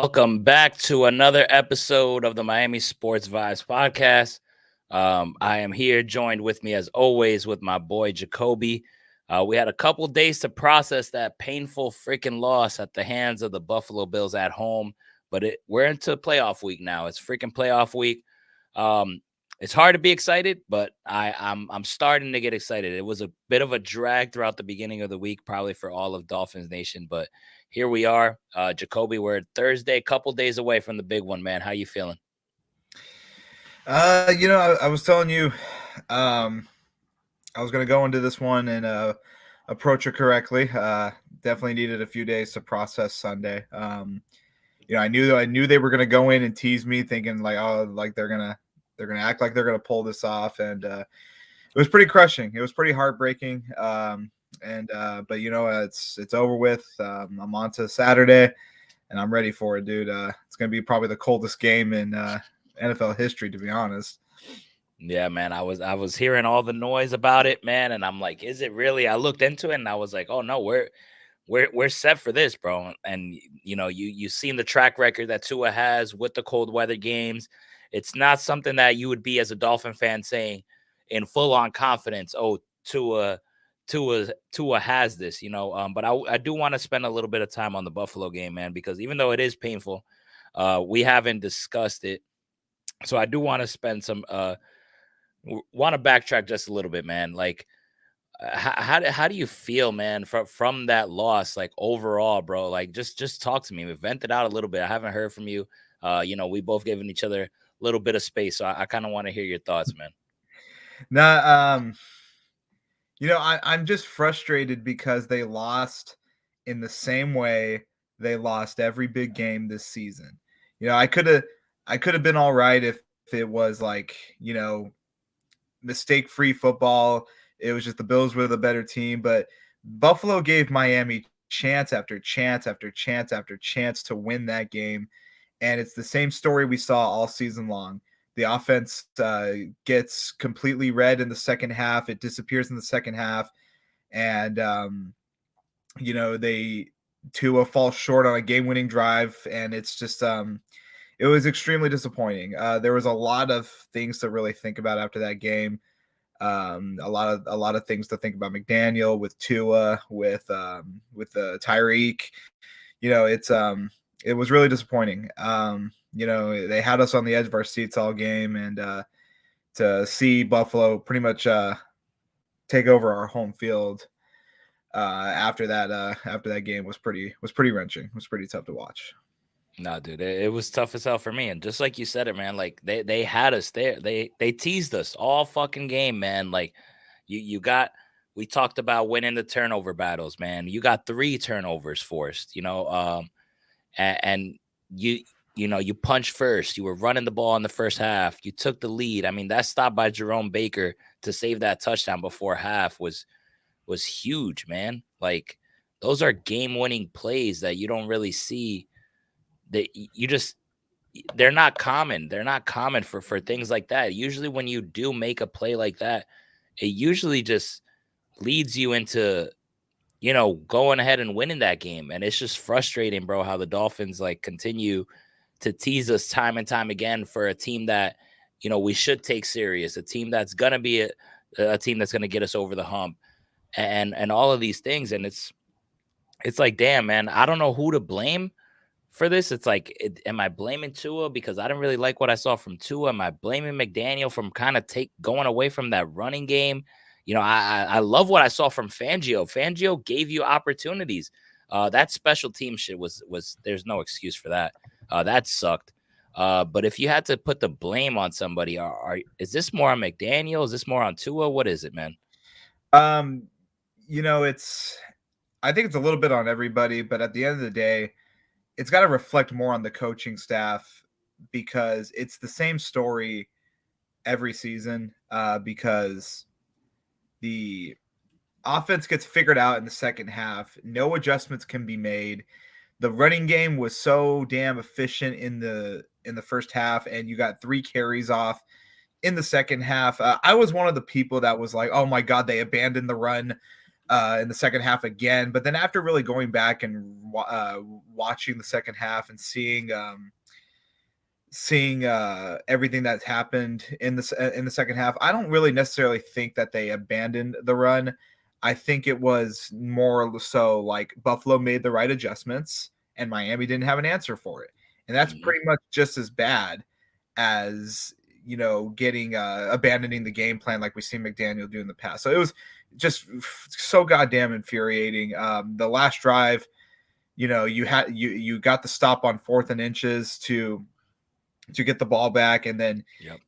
Welcome back to another episode of the Miami Sports Vibes podcast. I am here joined with me as always with my boy Jacoby. We had a couple days to process that painful freaking loss at the hands of the Buffalo Bills at home, but we're into playoff week now. It's freaking playoff week. Um, it's hard to be excited, but I'm starting to get excited. It was a bit of a drag throughout the beginning of the week, probably for all of Dolphins Nation, but here we are. Jacoby, we're Thursday, couple days away from the big one, man. How you feeling? I was telling you, I was going to go into this one and approach it correctly. Definitely needed a few days to process Sunday. I knew they were going to go in and tease me, thinking like they're gonna act like they're gonna pull this off, and it was pretty crushing. It was pretty heartbreaking. But it's over with. I'm on to Saturday, and I'm ready for it, dude. It's gonna be probably the coldest game in NFL history, to be honest. Yeah, man. I was hearing all the noise about it, man, and I'm like, is it really? I looked into it and I was like, oh no, we're set for this, bro. And you've seen the track record that Tua has with the cold weather games. It's not something that you would be as a Dolphin fan saying in full on confidence. Oh, Tua has this, But I do want to spend a little bit of time on the Buffalo game, man, because even though it is painful, we haven't discussed it. So I do want to spend some want to backtrack just a little bit, man. Like, how do you feel, man, from that loss, like overall, bro? Like, just talk to me, vent it out a little bit. I haven't heard from you. We both given each other a little bit of space, so I kind of want to hear your thoughts, man. Nah, I'm just frustrated because they lost in the same way they lost every big game this season. I could have been all right if it was like, mistake-free football. It was just the Bills were the better team, but Buffalo gave Miami chance after chance after chance after chance to win that game, and it's the same story we saw all season long. The offense gets completely red in the second half. It disappears in the second half, and they Tua falls short on a game-winning drive, and it's just it was extremely disappointing. There was a lot of things to really think about after that game. A lot of things to think about McDaniel with Tua, with Tyreek. It was really disappointing. They had us on the edge of our seats all game, and to see Buffalo pretty much take over our home field after that game was pretty wrenching. It was pretty tough to watch. No, dude, it was tough as hell for me. And just like you said it, man, like they had us there. They teased us all fucking game, man. Like you got we talked about winning the turnover battles, man. You got 3 turnovers forced, and you punched first. You were running the ball in the first half. You took the lead. I mean, that stop by Jerome Baker to save that touchdown before half was huge, man. Like those are game-winning plays that you don't really see. That you just they're not common. They're not common for things like that. Usually when you do make a play like that, it usually just leads you into going ahead and winning that game. And it's just frustrating, bro, how the Dolphins like continue to tease us time and time again for a team that we should take serious, a team that's gonna be a team that's gonna get us over the hump, and all of these things. And it's like, damn, man, I don't know who to blame for this. It's like, am I blaming Tua because I didn't really like what I saw from Tua? Am I blaming McDaniel from kind of going away from that running game? I love what I saw from Fangio. Fangio gave you opportunities. That special team shit was there's no excuse for that. That sucked. But if you had to put the blame on somebody, is this more on McDaniel? Is this more on Tua? What is it, man? Um, I think it's a little bit on everybody, but at the end of the day, it's got to reflect more on the coaching staff because it's the same story every season. Because the offense gets figured out in the second half, no adjustments can be made. The running game was so damn efficient in the first half, and you got 3 carries off in the second half. I was one of the people that was like, "Oh my god, they abandoned the run." in the second half again. But then after really going back and watching the second half and seeing everything that's happened in the second half, I don't really necessarily think that they abandoned the run. I think it was more so like Buffalo made the right adjustments and Miami didn't have an answer for it. And that's Mhm. pretty much just as bad as getting abandoning the game plan like we've seen McDaniel do in the past. So it was just so goddamn infuriating. The last drive, you got the stop on 4th and inches to get the ball back, and then Yep.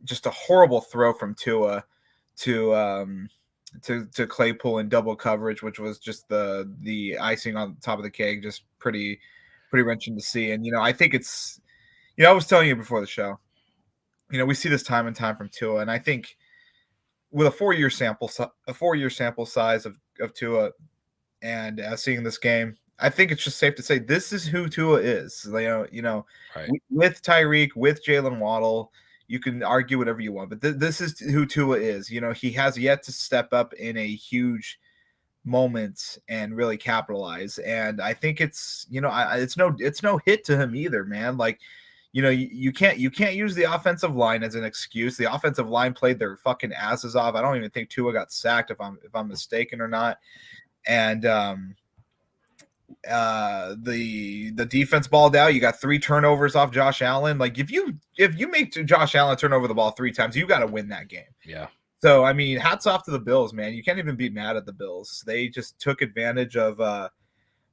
just a horrible throw from Tua to to Claypool in double coverage, which was just the icing on top of the cake, just pretty wrenching to see. And I think it's I was telling you before the show, we see this time and time from Tua, and I think with a 4-year sample size of Tua and seeing this game, I think it's just safe to say this is who Tua is. Right. With Tyreek, with Jalen Waddle, you can argue whatever you want, but this is who Tua is. He has yet to step up in a huge moment and really capitalize. And I think it's it's no hit to him either, man. Like, you can't use the offensive line as an excuse. The offensive line played their fucking asses off. I don't even think Tua got sacked if I'm mistaken or not. And the defense balled out. You got 3 turnovers off Josh Allen. Like, if you make Josh Allen turn over the ball 3 times, you got to win that game. Yeah. So I mean, hats off to the Bills, man. You can't even be mad at the Bills. They just took advantage of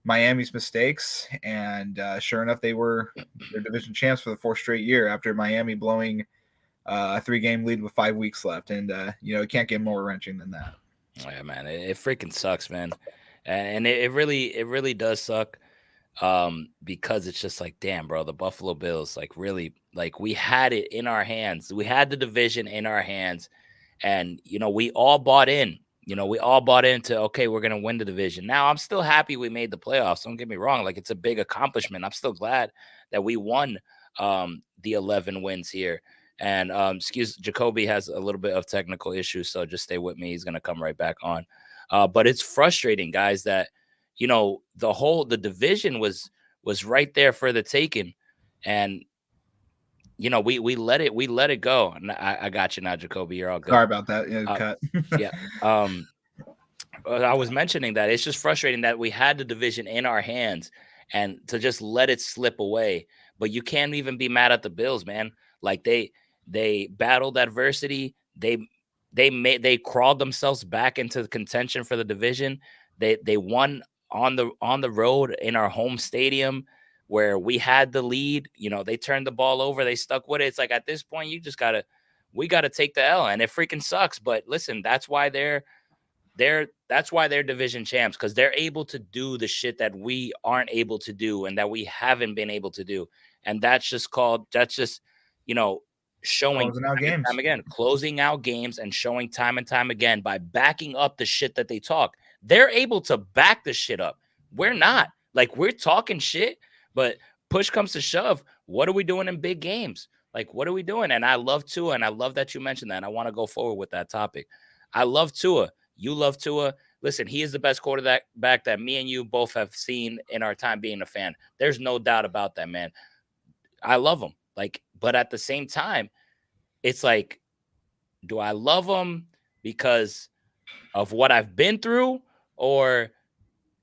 Miami's mistakes, and sure enough, they were their division champs for the 4th straight year after Miami blowing a 3-game lead with 5 weeks left. And it can't get more wrenching than that. Yeah, man. It freaking sucks, man. And it really does suck. Because it's just like, damn, bro, the Buffalo Bills, like, really, like, we had it in our hands. We had the division in our hands, and we all bought in. We all bought into, okay, we're gonna win the division. Now, I'm still happy we made the playoffs. Don't get me wrong, like, it's a big accomplishment. I'm still glad that we won the 11 wins here. And excuse, Jacoby has a little bit of technical issues, so just stay with me. He's gonna come right back on. But it's frustrating, guys, that the division was right there for the taking, and we let it go. And I got you now, Jacoby. You're all good. Sorry about that. Yeah, Uh, cut. yeah. I was mentioning that it's just frustrating that we had the division in our hands and to just let it slip away. But you can't even be mad at the Bills, man. Like, they battled adversity. They crawled themselves back into the contention for the division. They won on the road in our home stadium where we had the lead. They turned the ball over. They stuck with it. It's like, at this point, we gotta take the L, and it freaking sucks. But listen, that's why they're division champs, because they're able to do the shit that we aren't able to do and that we haven't been able to do. And that's just you know showing Closing out time and games. time again, closing out games and showing time and time again by backing up the shit that they talk. They're able to back the shit up. We're not. Like, we're talking shit, but push comes to shove, what are we doing in big games? Like, what are we doing? And I love Tua, and I love that you mentioned that. And I want to go forward with that topic. I love Tua. You love Tua. Listen, he is the best quarterback that me and you both have seen in our time being a fan. There's no doubt about that, man. I love him. Like, but at the same time, it's like, do I love him because of what I've been through? Or,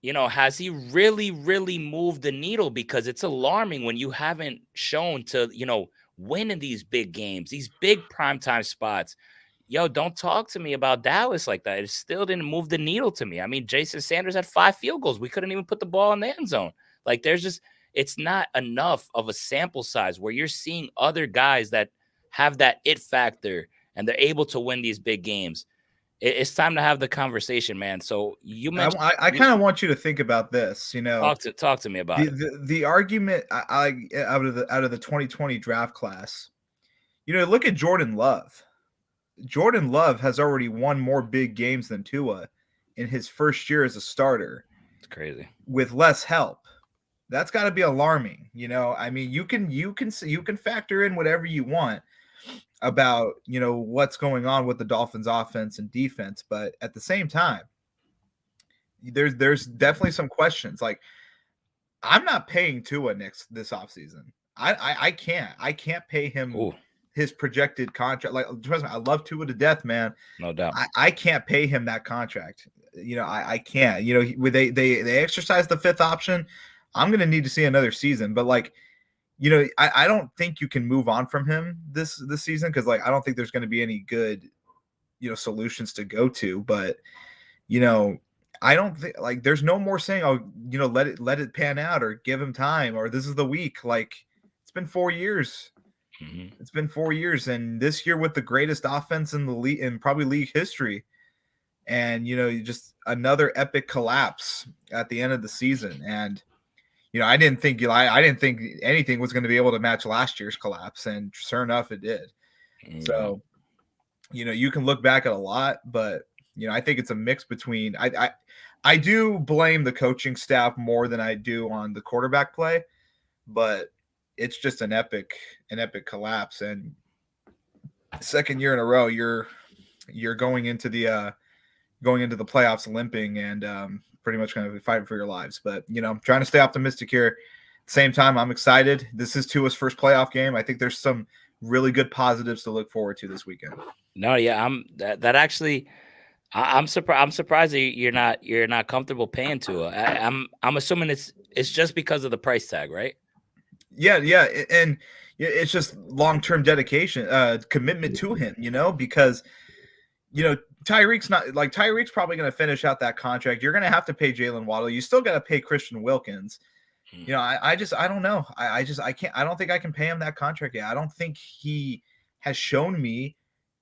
has he really, really moved the needle? Because it's alarming when you haven't shown to, win in these big games, these big primetime spots. Yo, don't talk to me about Dallas like that. It still didn't move the needle to me. I mean, Jason Sanders had 5 field goals. We couldn't even put the ball in the end zone. Like, it's not enough of a sample size where you're seeing other guys that have that it factor and they're able to win these big games. It's time to have the conversation, man. So you mentioned, I kind of want you to think about this. talk to me about it. The argument out of the 2020 draft class. Look at Jordan Love. Jordan Love has already won more big games than Tua in his first year as a starter. It's crazy. With less help. That's got to be alarming. I mean, you can factor in whatever you want about, what's going on with the Dolphins offense and defense, but at the same time, there's definitely some questions. Like, I'm not paying Tua this offseason. I can't pay him Ooh, his projected contract. Like, trust me, I love Tua to death, man. no doubt. I can't pay him that contract. I can't. They exercise the fifth option. I'm gonna need to see another season. But like, I don't think you can move on from him this season, because like I don't think there's gonna be any good, solutions to go to. But you know, I don't think, like, there's no more saying, oh, let it pan out, or give him time, or this is the week. Like, it's been 4 years. Mhm. It's been 4 years, and this year with the greatest offense in the league, in probably league history, and just another epic collapse at the end of the season. And I didn't think anything was going to be able to match last year's collapse, and sure enough, it did. Yeah. So you can look back at a lot, but I think it's a mix between I do blame the coaching staff more than I do on the quarterback play, but it's just an epic collapse. And second year in a row, you're going into the playoffs limping, and pretty much kind of fighting for your lives. But I'm trying to stay optimistic here. At the same time, I'm excited. This is Tua's first playoff game. I think there's some really good positives to look forward to this weekend. No, yeah, that actually. I'm surprised. I'm surprised that you're not comfortable paying to it. I'm assuming it's just because of the price tag, right? Yeah, and it's just long-term dedication, commitment to him. Because Tyreek's probably going to finish out that contract. You're going to have to pay Jalen Waddle. You still got to pay Christian Wilkins. Mm. I don't know. I can't. I don't think I can pay him that contract yet. I don't think he has shown me,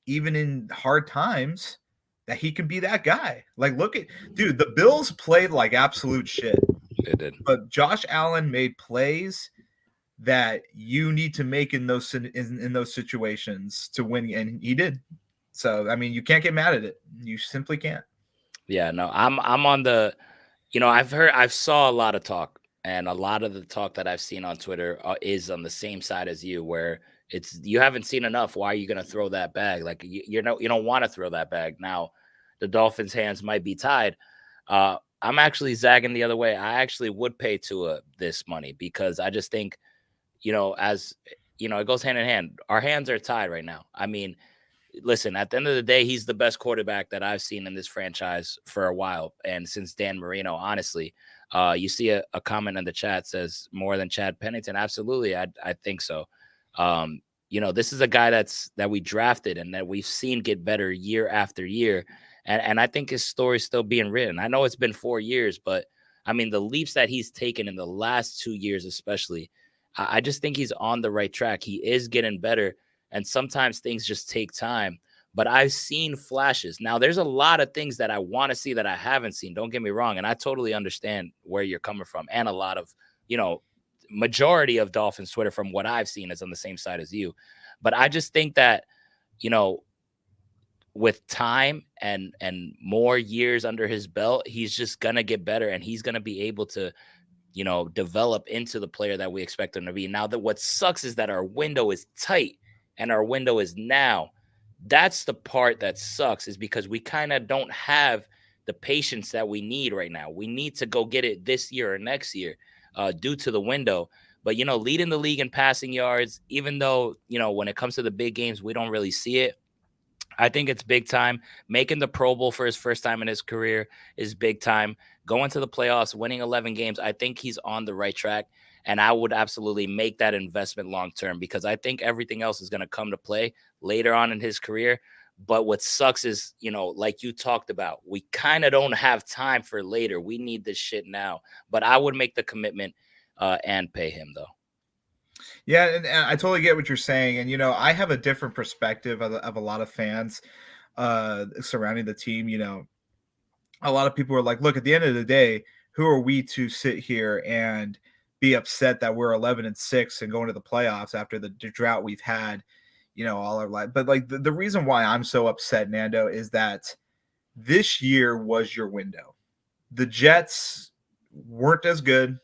even in hard times, that he can be that guy. Like, look at, dude, the Bills played like absolute shit, They did. but Josh Allen made plays that you need to make in those situations to win, and he did. So I mean, you can't get mad at it. You simply can't. Yeah, no, I'm on the. I've saw a lot of talk, and a lot of the talk that I've seen on Twitter is on the same side as you, where it's you haven't seen enough. Why are you going to throw that bag? Like you don't want to throw that bag now. The Dolphins' hands might be tied. I'm actually zagging the other way. I actually would pay Tua this money because I just think, as it goes hand in hand. Our hands are tied right now. I mean, listen, at the end of the day, he's the best quarterback that I've seen in this franchise for a while. And since Dan Marino, honestly, you see a comment in the chat says more than Chad Pennington. Absolutely. I think so. This is a guy that we drafted and that we've seen get better year after year. And I think his story's still being written. I know it's been 4 years, but I mean, the leaps that he's taken in the last 2 years, especially, I just think he's on the right track. He is getting better. And sometimes things just take time. But I've seen flashes. Now, there's a lot of things that I want to see that I haven't seen. Don't get me wrong. And I totally understand where you're coming from. And a lot of, majority of Dolphins Twitter, from what I've seen, is on the same side as you. But I just think that, you know, with time and more years under his belt, he's just gonna get better and he's gonna be able to, develop into the player that we expect him to be. Now, that what sucks is that our window is tight and our window is now. That's the part that sucks, is because we kind of don't have the patience that we need right now. We need to go get it this year or next year, due to the window. But leading the league in passing yards, even though when it comes to the big games, we don't really see it. I think it's big time. Making the Pro Bowl for his first time in his career is big time. Going to the playoffs, winning 11 games, I think he's on the right track. And I would absolutely make that investment long term, because I think everything else is going to come to play later on in his career. But what sucks is, like you talked about, we kind of don't have time for later. We need this shit now. But I would make the commitment and pay him, though. Yeah, and I totally get what you're saying. And I have a different perspective of a lot of fans surrounding the team. A lot of people are like, look, at the end of the day, who are we to sit here and be upset that we're 11-6 and going to the playoffs after the drought we've had, all our life? But like the reason why I'm so upset, Nando, is that this year was your window. The Jets weren't as good.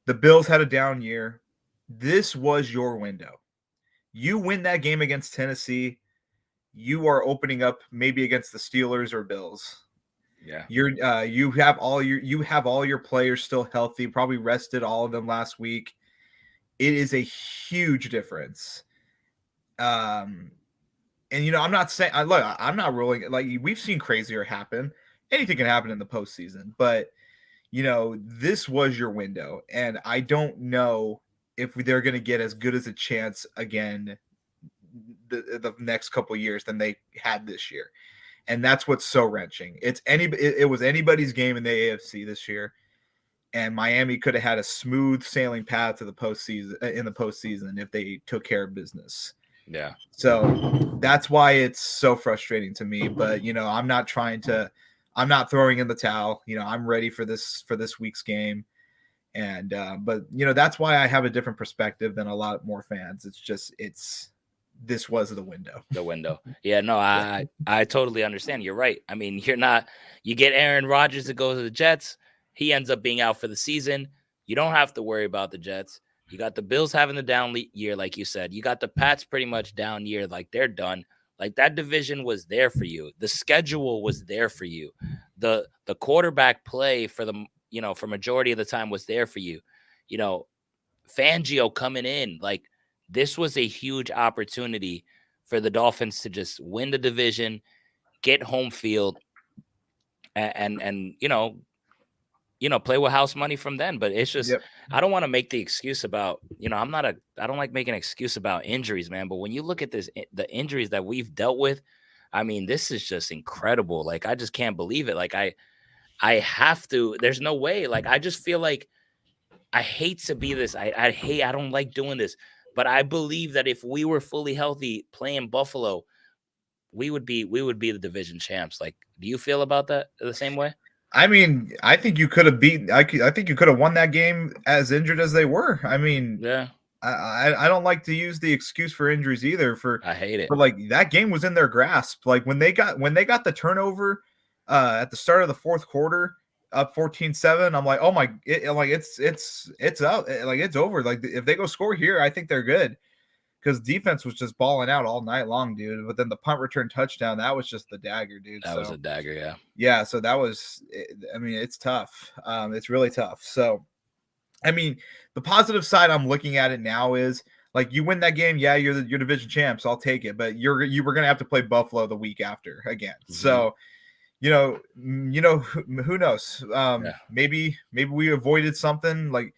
The Bills had a down year. This was your window. You win that game against Tennessee, you are opening up maybe against the Steelers or Bills. Yeah. You have all your players still healthy, probably rested all of them last week. It is a huge difference. Um, and I'm not saying I'm not ruling, like, we've seen crazier happen. Anything can happen in the postseason, but this was your window, and I don't know if they're going to get as good as a chance again the next couple years than they had this year. And that's what's so wrenching. It was anybody's game in the AFC this year, and Miami could have had a smooth sailing path to the postseason in the postseason if they took care of business. Yeah. So that's why it's so frustrating to me. But I'm not throwing in the towel. I'm ready for this week's game. And but that's why I have a different perspective than a lot more fans. This was the window. The window. Yeah, no, I totally understand. You're right. I mean, you get Aaron Rodgers to go to the Jets. He ends up being out for the season. You don't have to worry about the Jets. You got the Bills having the down year, like you said. You got the Pats pretty much down year, like they're done. Like that division was there for you. The schedule was there for you. The quarterback play for for majority of the time was there for you. You know, Fangio coming in, like this was a huge opportunity for the Dolphins to just win the division, get home field, and play with house money from then. But it's just, Yep. I don't want to make the excuse about, I don't like making an excuse about injuries, man. But when you look at the injuries that we've dealt with, I mean, this is just incredible. Like, I just can't believe it. Like, I have to, there's no way. Like, I just feel like I hate to be this. I don't like doing this, but I believe that if we were fully healthy playing Buffalo, we would be the division champs. Like, do you feel about that the same way? I mean, I think you could have beaten. I think you could have won that game as injured as they were. I mean, Yeah, I don't like to use the excuse for injuries either. I hate it. But like that game was in their grasp. Like when they got the turnover at the start of the fourth quarter, up 14-7. I'm like, oh my, it's out. Like it's over. Like if they go score here, I think they're good. Because defense was just balling out all night long, dude. But then the punt return touchdown, that was just the dagger, dude. That was a dagger. Yeah. Yeah, so that was, I mean, it's tough. It's really tough. So, I mean, the positive side I'm looking at it now is like you win that game, yeah, you're your division champs. I'll take it, but you were gonna have to play Buffalo the week after again. Mhm. So, who knows? Yeah. Maybe we avoided something like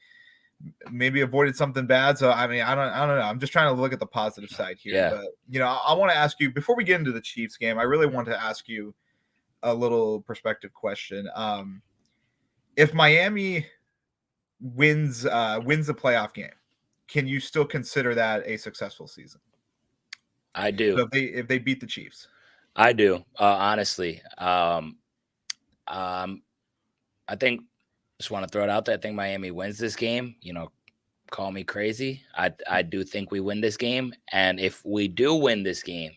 maybe avoided something bad. So I mean, I don't know. I'm just trying to look at the positive side here. Yeah. But I want to ask you before we get into the Chiefs game. I really want to ask you a little perspective question. If Miami wins the playoff game, can you still consider that a successful season? I do. So if they beat the Chiefs, I do. Honestly, I think, just want to throw it out there. I think Miami wins this game. Call me crazy. I do think we win this game, and if we do win this game,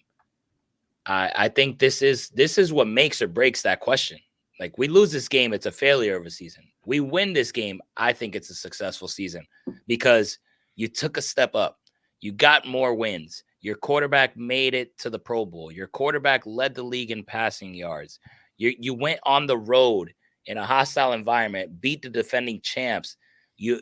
I think this is what makes or breaks that question. Like, we lose this game, it's a failure of a season. We win this game, I think it's a successful season because you took a step up. You got more wins. Your quarterback made it to the Pro Bowl. Your quarterback led the league in passing yards. You went on the road in a hostile environment, beat the defending champs. You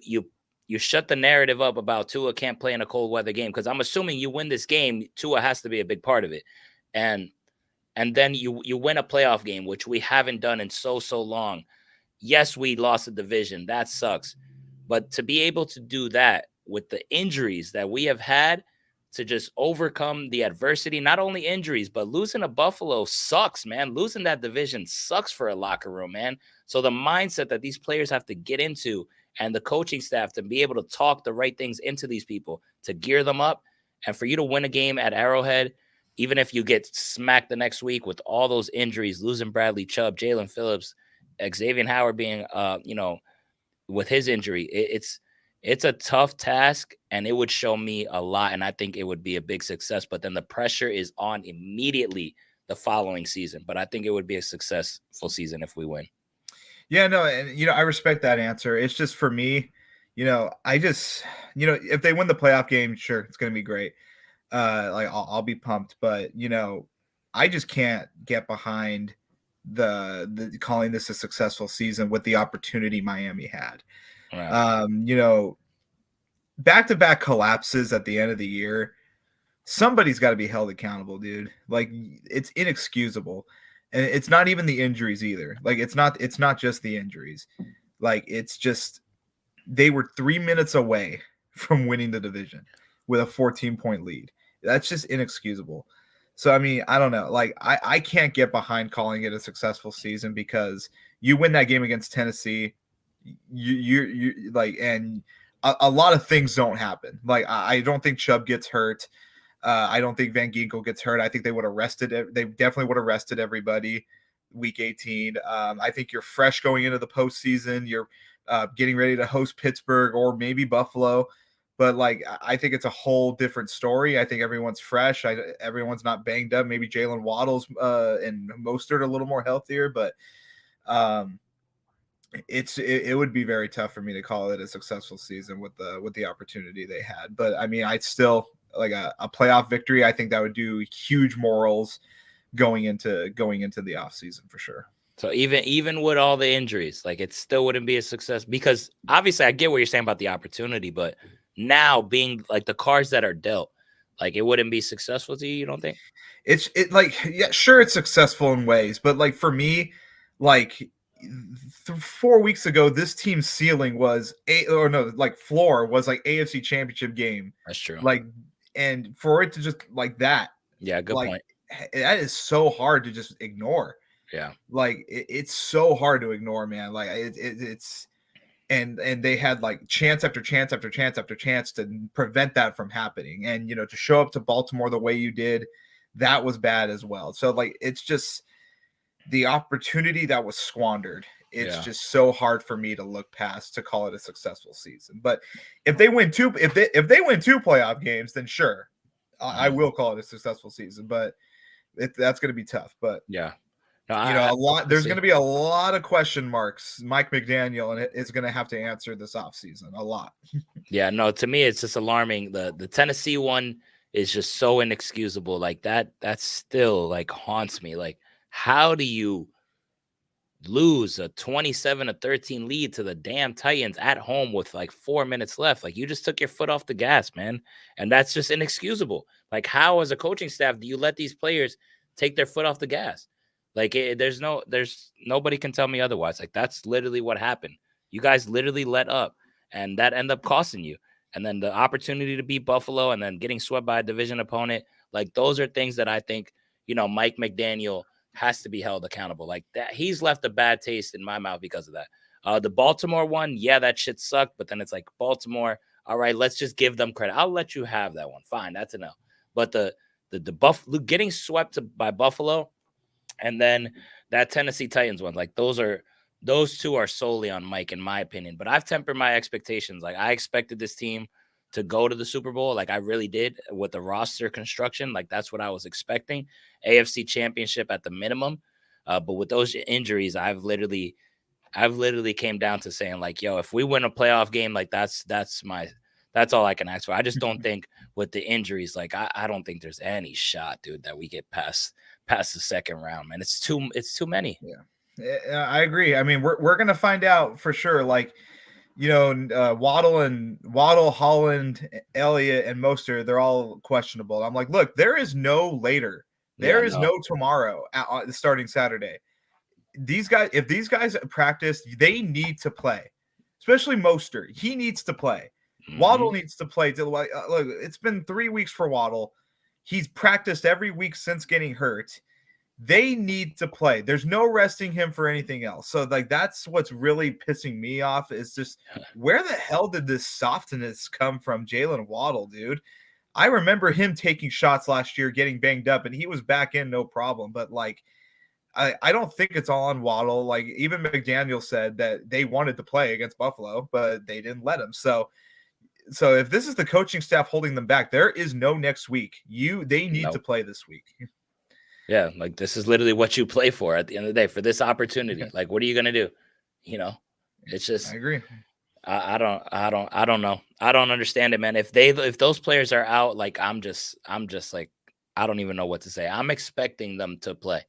shut the narrative up about Tua can't play in a cold weather game, because I'm assuming you win this game, Tua has to be a big part of it. And then you win a playoff game, which we haven't done in so long. Yes, we lost the division. That sucks. But to be able to do that with the injuries that we have had, to just overcome the adversity, not only injuries, but losing to Buffalo sucks, man. Losing that division sucks for a locker room, man. So the mindset that these players have to get into, and the coaching staff to be able to talk the right things into these people to gear them up, and for you to win a game at Arrowhead, even if you get smacked the next week with all those injuries, losing Bradley Chubb, Jalen Phillips, Xavier Howard being, with his injury, it's a tough task, and it would show me a lot, and I think it would be a big success. But then the pressure is on immediately the following season. But I think it would be a successful season if we win. Yeah, no, and I respect that answer. It's just for me, I just, if they win the playoff game, sure, it's going to be great. Like I'll be pumped, but I just can't get behind the calling this a successful season with the opportunity Miami had. Right. You know, back-to-back collapses at the end of the year, somebody's got to be held accountable, dude. Like, it's inexcusable. And it's not even the injuries either. Like, it's not just the injuries. Like, it's just they were 3 minutes away from winning the division with a 14-point lead. That's just inexcusable. So I mean, I don't know. Like, I can't get behind calling it a successful season because you win that game against Tennessee, you like, and a lot of things don't happen. Like, I don't think Chubb gets hurt. I don't think Van Ginkel gets hurt. I think they would have rested. They definitely would have rested everybody week 18. I think you're fresh going into the postseason. You're getting ready to host Pittsburgh or maybe Buffalo. But like, I think it's a whole different story. I think everyone's fresh. Everyone's not banged up. Maybe Jalen Waddle's and Mostert a little more healthier, but um, it would be very tough for me to call it a successful season with the opportunity they had. But I mean, I'd still like a playoff victory. I think that would do huge morals going into the offseason for sure. So even with all the injuries, like, it still wouldn't be a success because obviously I get what you're saying about the opportunity, but now being like the cards that are dealt, like, it wouldn't be successful to you. You don't think? It like, yeah, sure, it's successful in ways, but like for me, like 4 weeks ago, this team's ceiling was floor was like AFC Championship game, That's true. like, and for it to just like that, Yeah, good like point. that is so hard to just ignore. Yeah. Like, it's so hard to ignore, man. Like, it's and they had like chance after chance after chance after chance to prevent that from happening, and to show up to Baltimore the way you did, that was bad as well. So like, it's just the opportunity that was squandered. It's just so hard for me to look past to call it a successful season. But if they win two playoff games, then sure, I will call it a successful season. But that's going to be tough. But Yeah. No, there's going to be a lot of question marks. Mike McDaniel and is going to have to answer this offseason a lot. Yeah, no, to me it's just alarming. The Tennessee one is just so inexcusable. Like, that still like haunts me. Like, how do you lose a 27-13 lead to the damn Titans at home with like 4 minutes left? Like, you just took your foot off the gas, man. And that's just inexcusable. Like, how as a coaching staff do you let these players take their foot off the gas? Like, there's nobody can tell me otherwise. Like, that's literally what happened. You guys literally let up, and that ended up costing you. And then the opportunity to beat Buffalo and then getting swept by a division opponent, like, those are things that I think, Mike McDaniel has to be held accountable. Like, that, he's left a bad taste in my mouth because of that. The Baltimore one, yeah, that shit sucked, but then it's like, Baltimore, all right, let's just give them credit. I'll let you have that one. Fine, that's enough. But the Buffalo getting swept by Buffalo, and then that Tennessee Titans one, like, those two are solely on Mike, in my opinion. But I've tempered my expectations. Like, I expected this team to go to the Super Bowl. Like, I really did with the roster construction. Like, that's what I was expecting. AFC Championship at the minimum. But with those injuries, I've literally came down to saying, like, yo, if we win a playoff game, like, that's all I can ask for. I just don't think with the injuries, like, I don't think there's any shot, dude, that we get past the second round, man. It's too many. Yeah, I agree. I mean, we're gonna find out for sure. Like, Waddle, Holland, Elliott, and Mostert, they're all questionable. I'm like, look, there is no later. There is no tomorrow starting Saturday. If these guys practice, they need to play. Especially Mostert. He needs to play. Waddle needs to play. Look, it's been 3 weeks for Waddle. He's practiced every week since getting hurt. They need to play. There's no resting him for anything else. So like, that's what's really pissing me off, is just where the hell did this softness come from Jalen Waddle, dude? I remember him taking shots last year, getting banged up, and he was back in no problem. But like, I don't think it's all on Waddle. Like, even McDaniel said that they wanted to play against Buffalo, but they didn't let him. So if this is the coaching staff holding them back, there is no next week. They need to play this week. Yeah, like, this is literally what you play for at the end of the day, for this opportunity. Yeah. Like, what are you gonna do? It's just, I agree. I don't know. I don't understand it, man. If those players are out, like, I'm just like, I don't even know what to say. I'm expecting them to play.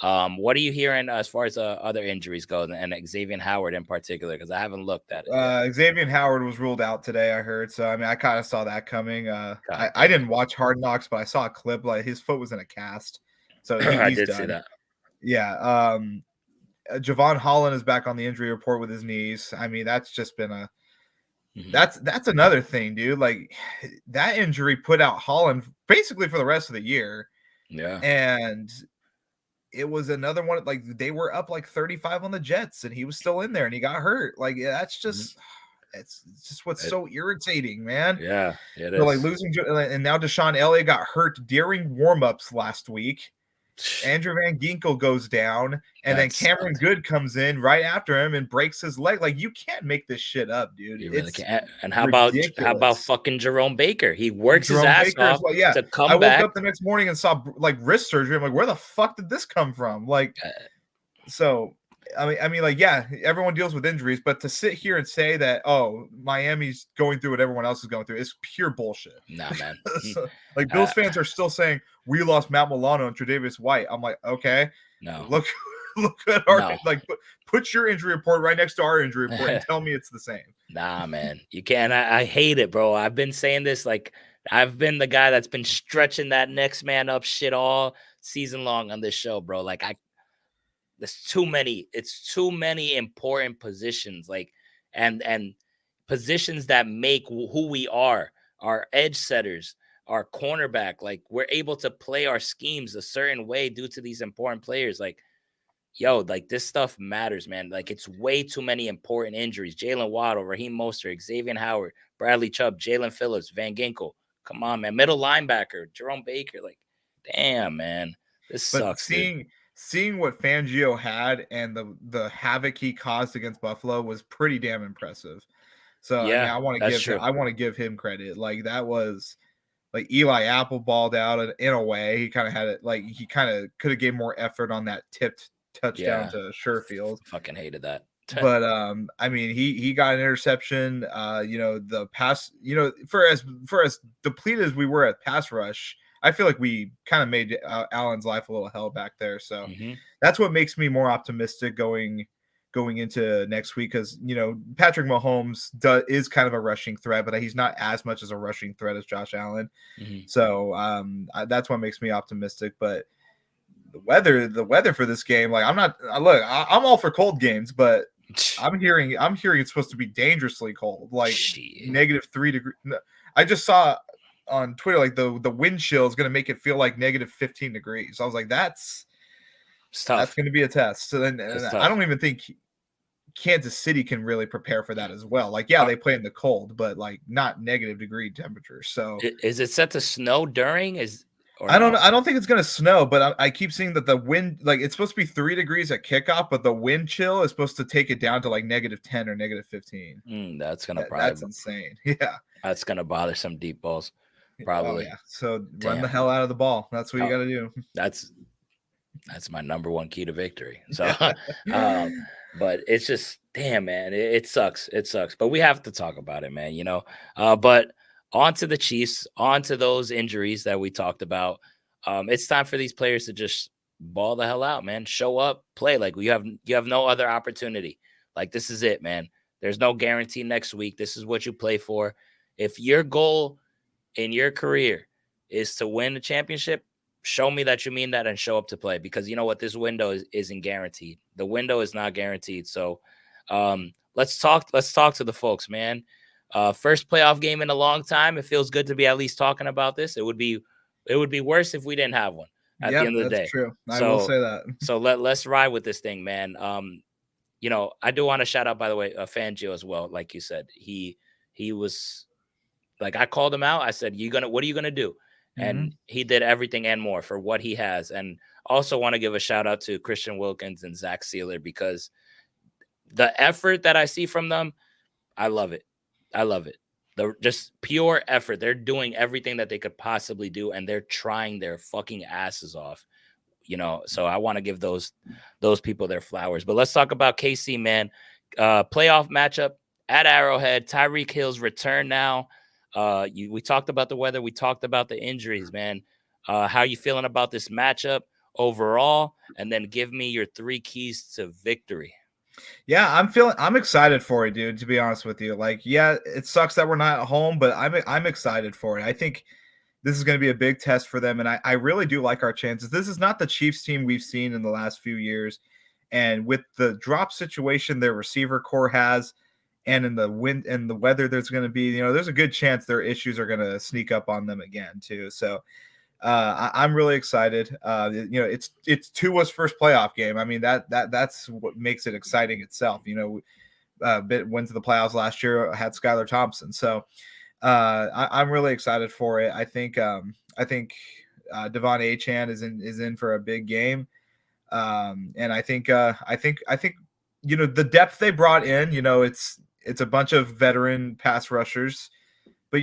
What are you hearing as far as other injuries go, and Xavier Howard in particular? Because I haven't looked at it yet. Xavier Howard was ruled out today, I heard. So I mean, I kind of saw that coming. God I damn it. didn't watch Hard Knocks, but I saw a clip like his foot was in a cast, so I he's did see done. that. Yeah. Javon Holland is back on the injury report with his knees. I mean, that's just been a that's another thing, dude. Like that injury put out Holland basically for the rest of the year. Yeah. And it was another one, like they were up like 35 on the Jets and he was still in there and he got hurt. Like that's just it's just what's so irritating, man. Yeah, it So like is. losing, and now Deshaun Elliott got hurt during warmups last week. Andrew Van Ginkel goes down, and then Cameron Good comes in right after him and breaks his leg. Like you can't make this shit up, dude. You really It's can't. And how ridiculous. about fucking Jerome Baker? He works Jerome his ass Baker off as well. Yeah, to come I woke back. up the next morning and saw like wrist surgery. I'm like, where the fuck did this come from? Like, so I mean, like, yeah, everyone deals with injuries, but to sit here and say that, oh, Miami's going through what everyone else is going through is pure bullshit. Nah, man. So, like, Bills fans are still saying we lost Matt Milano and Tre'Davious White. I'm like, okay, no, look at our like, put your injury report right next to our injury report and tell me it's the same. Nah, man, you can't. I hate it, bro. I've been saying this, like, I've been the guy that's been stretching that next man up shit all season long on this show, bro. Like, there's too many. It's too many important positions, like, and positions that make who we are. Our edge setters, our cornerback, like we're able to play our schemes a certain way due to these important players. Like, yo, like this stuff matters, man. Like it's way too many important injuries. Jalen Waddle, Raheem Mostert, Xavier Howard, Bradley Chubb, Jalen Phillips, Van Ginkel. Come on, man. Middle linebacker, Jerome Baker. Like, damn, man. This sucks, dude. Seeing what Fangio had and the havoc he caused against Buffalo was pretty damn impressive. So yeah, I mean, I want to give him credit. Like that was like Eli Apple balled out in a way. He kind of had it like he kind of could have gave more effort on that tipped touchdown to Sherfield. Fucking hated that. But I mean, he got an interception. The pass. For as depleted as we were at pass rush, I feel like we kind of made Allen's life a little hell back there. So that's what makes me more optimistic going into next week because Patrick Mahomes is kind of a rushing threat, but he's not as much as a rushing threat as Josh Allen. So that's what makes me optimistic. But the weather for this game, like I'm I'm all for cold games, but I'm hearing it's supposed to be dangerously cold, like -3 degrees. I just saw on Twitter like the wind chill is going to make it feel like -15 degrees. I was like, that's going to be a test. So then I don't even think Kansas City can really prepare for that as well. Like, yeah, they play in the cold, but like not -degree temperatures. So is it set to snow during? I don't know. I don't think it's gonna snow, but I keep seeing that the wind, like it's supposed to be 3 degrees at kickoff, but the wind chill is supposed to take it down to like -10 or -15. That's gonna that's insane. Yeah, that's gonna bother some deep balls, probably. Oh, yeah. So run the hell out of the ball. That's what you got to do. That's my number one key to victory. So, but it's just damn, man, it sucks. It sucks, but we have to talk about it, man. But. On to the Chiefs, on to those injuries that we talked about. It's time for these players to just ball the hell out, man. Show up, play. Like you have no other opportunity. Like this is it, man. There's no guarantee next week. This is what you play for. If your goal in your career is to win the championship, show me that you mean that and show up to play. Because you know what? This window isn't guaranteed. The window is not guaranteed. So let's talk to the folks, man. First playoff game in a long time. It feels good to be at least talking about this. It would be worse if we didn't have one at the end of the day. That's true. I will say that. So let's ride with this thing, man. I do want to shout out, by the way, Fangio as well. Like you said, he was like, I called him out. I said, what are you gonna do? And he did everything and more for what he has. And also want to give a shout out to Christian Wilkins and Zach Sealer because the effort that I see from them, I love it. I love it. The just pure effort. They're doing everything that they could possibly do, and they're trying their fucking asses off. So I want to give those people their flowers. But let's talk about KC, man. Playoff matchup at Arrowhead. Tyreek Hill's return now. We talked about the weather. We talked about the injuries, man. How you feeling about this matchup? overall, and then give me your 3 keys to victory. Yeah, I'm excited for it, dude, to be honest with you. Like, yeah, it sucks that we're not at home, but I'm excited for it. I think this is going to be a big test for them, and I really do like our chances. This is not the Chiefs team we've seen in the last few years, and with the drop situation their receiver core has, and in the wind and the weather there's going to be, there's a good chance their issues are going to sneak up on them again too. So I'm really excited. It's Tua's first playoff game. I mean that's what makes it exciting itself. Went to the playoffs last year, had Skylar Thompson, so I'm really excited for it. I think Devon Achan is in for a big game, and I think the depth they brought in. It's a bunch of veteran pass rushers, but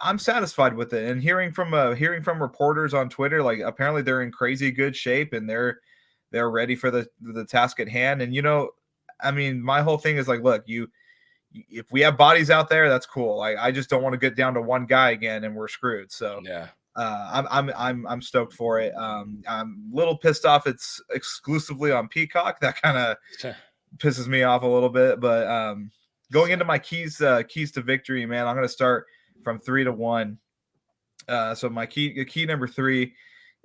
I'm satisfied with it. And hearing from reporters on Twitter, like apparently they're in crazy good shape and they're ready for the task at hand. And I mean, my whole thing is like, look, if we have bodies out there, that's cool. Like I just don't want to get down to one guy again and we're screwed. So Yeah. I'm stoked for it. I'm a little pissed off it's exclusively on Peacock. That kind of pisses me off a little bit. But going into my keys to victory, man, I'm gonna start from 3 to 1. So my key number 3,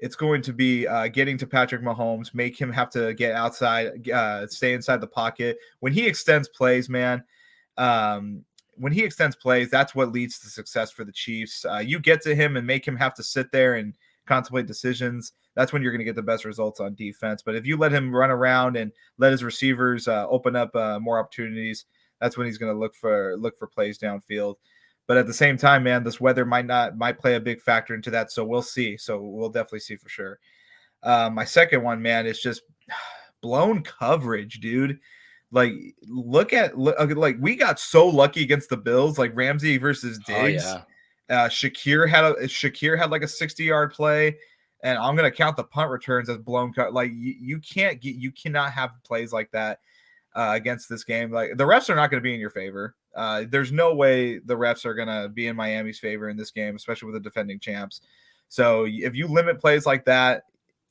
it's going to be getting to Patrick Mahomes, make him have to get outside, stay inside the pocket when he extends plays, man. When he extends plays, that's what leads to success for the Chiefs. You get to him and make him have to sit there and contemplate decisions. That's when you're going to get the best results on defense. But if you let him run around and let his receivers open up more opportunities, that's when he's going to look for plays downfield. But at the same time, man, this weather might play a big factor into that. So we'll see. So we'll definitely see for sure. My second one, man, is just blown coverage, dude. Like, look, we got so lucky against the Bills, like Ramsey versus Oh Diggs. yeah. Shakir had like a 60-yard play, and I'm gonna count the punt returns as blown cut. Like you cannot have plays like that against this game. Like the refs are not going to be in your favor. There's no way the refs are going to be in Miami's favor in this game, especially with the defending champs. So if you limit plays like that,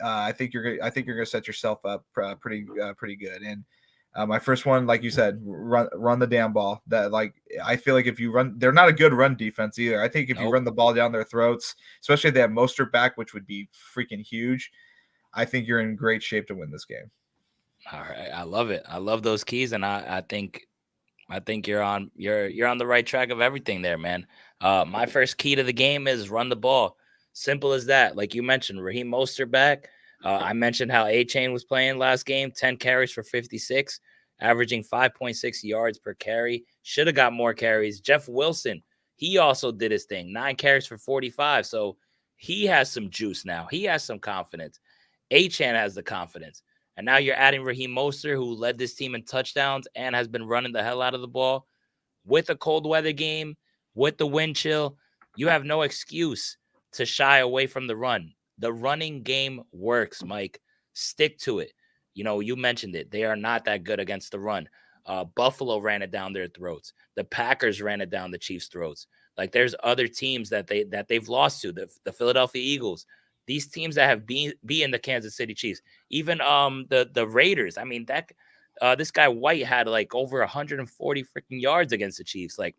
I think you're going to set yourself up pretty good. And my first one, like you said, run the damn ball. That, like, I feel like if you run, they're not a good run defense either. I think if you run the ball down their throats, especially if they have Mostert back, which would be freaking huge, I think you're in great shape to win this game. All right, I love it. I love those keys, and I think you're on the right track of everything there, man. My first key to the game is run the ball. Simple as that. Like you mentioned, Raheem Mostert back. I mentioned how A-Chain was playing last game, 10 carries for 56, averaging 5.6 yards per carry. Should have got more carries. Jeff Wilson, he also did his thing, 9 carries for 45. So he has some juice now. He has some confidence. A-Chan has the confidence. And now you're adding Raheem Mostert, who led this team in touchdowns and has been running the hell out of the ball. With a cold weather game, with the wind chill, you have no excuse to shy away from the run. The running game works, Mike. Stick to it. You mentioned it. They are not that good against the run. Buffalo ran it down their throats. The Packers ran it down the Chiefs' throats. Like there's other teams that they've lost to. The Philadelphia Eagles. These teams that have beaten the Kansas City Chiefs, even the Raiders. I mean that this guy White had like over 140 freaking yards against the Chiefs. Like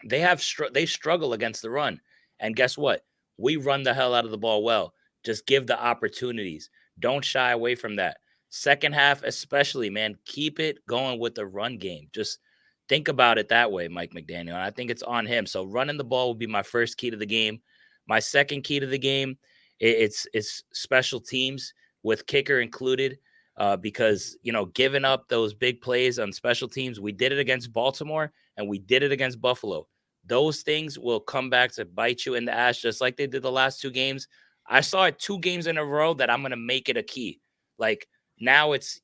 they struggle against the run, and guess what? We run the hell out of the ball well. Just give the opportunities. Don't shy away from that. Second half, especially, man, keep it going with the run game. Just think about it that way, Mike McDaniel. And I think it's on him. So running the ball will be my first key to the game. My second key to the game, it's special teams with kicker included, because giving up those big plays on special teams, we did it against Baltimore and we did it against Buffalo. Those things will come back to bite you in the ass, just like they did the last 2 games. I saw it 2 games in a row that I'm gonna make it a key. Like now it's